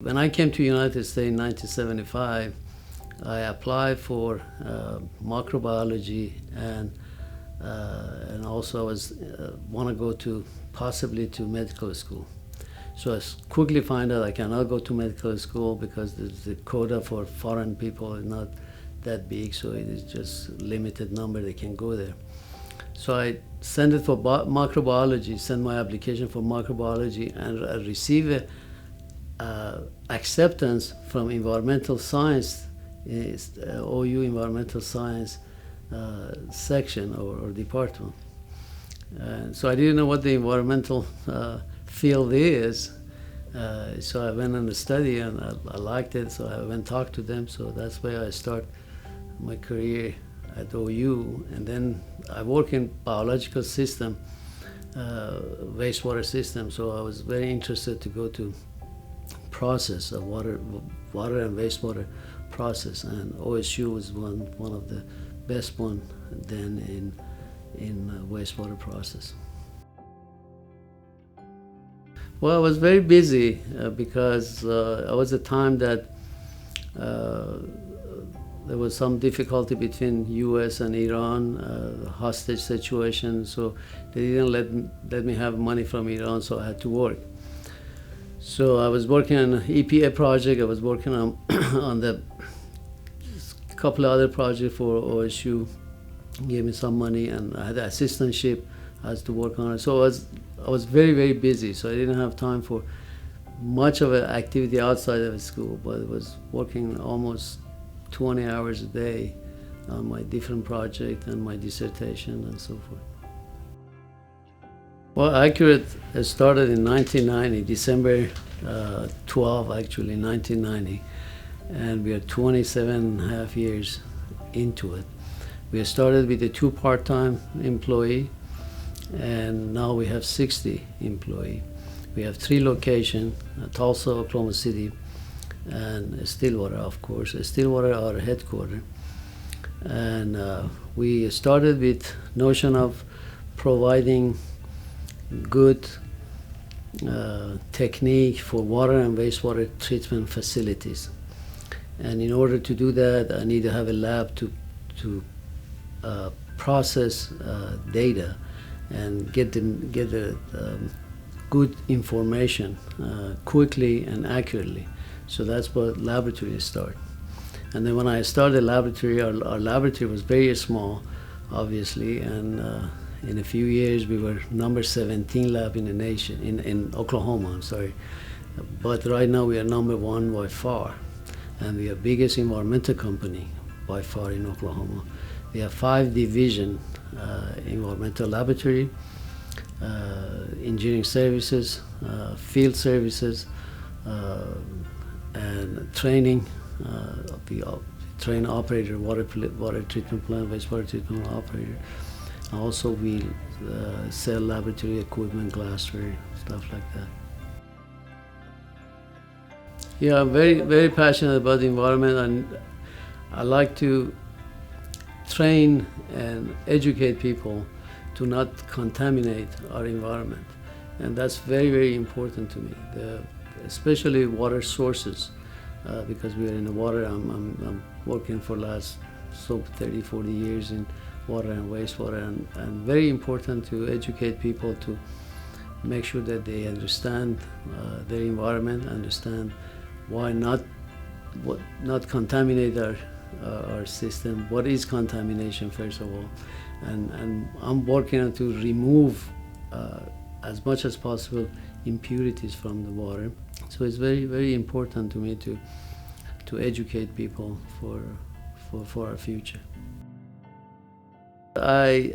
When I came to United States in 1975, I applied for microbiology and also I was want to go to possibly to medical school. So I quickly find out I cannot go to medical school because the quota for foreign people is not that big, so it is just limited number that can go there. So I sent it for microbiology, sent my application for microbiology, and I received acceptance from environmental science, OU environmental science section or department. So I didn't know what the environmental field is. So I went and studied, and I liked it, so I went and talked to them. So that's why I started my career at OU. And then I work in biological system, wastewater system. So I was very interested to go to process of water and wastewater process, and OSU was one of the best one then in wastewater process. Well, I was very busy because it was a time that there was some difficulty between U.S. and Iran, hostage situation. So they didn't let me have money from Iran, so I had to work. So I was working on an EPA project. I was working on on the couple of other projects for OSU. Gave me some money, and I had an assistantship. I had to work on it. So I was very, very busy. So I didn't have time for much of an activity outside of school. But I was working almost 20 hours a day on my different project and my dissertation and so forth. Well, Accurate started in 1990, December 12, actually, 1990. And we are 27 and a half years into it. We started with a 2 part-time employee, and now we have 60 employees. We have 3 locations, Tulsa, Oklahoma City, and Stillwater, of course. Stillwater, our headquarters. And we started with notion of providing good technique for water and wastewater treatment facilities. And in order to do that, I need to have a lab to process data and get the good information quickly and accurately. So that's what laboratory start. And then when I started the laboratory, our laboratory was very small, obviously, and in a few years we were number 17 lab in the nation, in Oklahoma, I'm sorry. But right now we are number 1 by far. And we are the biggest environmental company by far in Oklahoma. We have 5 divisions: environmental laboratory, engineering services, field services, and training. We train operator, water treatment plant, wastewater treatment plant operator. Also, we sell laboratory equipment, glassware, stuff like that. Yeah, I'm very, very passionate about the environment, and I like to train and educate people to not contaminate our environment. And that's very, very important to me, especially water sources, because we are in the water. I'm working for the last 30, 40 years in water and wastewater, and very important to educate people to make sure that they understand their environment, understand why not contaminate our system. What is contamination, first of all? And I'm working on to remove as much as possible impurities from the water. So it's very, very important to me to educate people for our future. I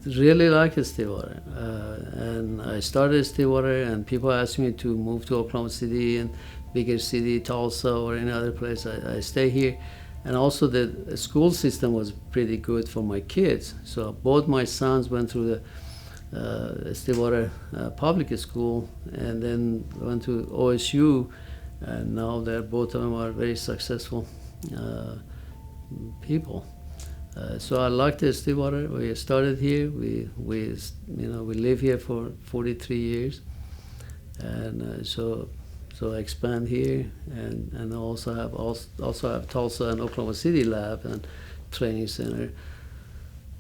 really like Stillwater, and I started Stillwater, and people ask me to move to Oklahoma City and bigger city, Tulsa, or any other place. I stay here. And also the school system was pretty good for my kids. So both my sons went through the Stillwater public school, and then went to OSU, and now both of them are very successful people. So I like the Stillwater. We started here. We live here for 43 years, and so So I expand here, and also have Tulsa and Oklahoma City lab and training center,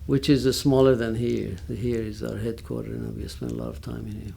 which is smaller than here. Here is our headquarters, and we spend a lot of time in here.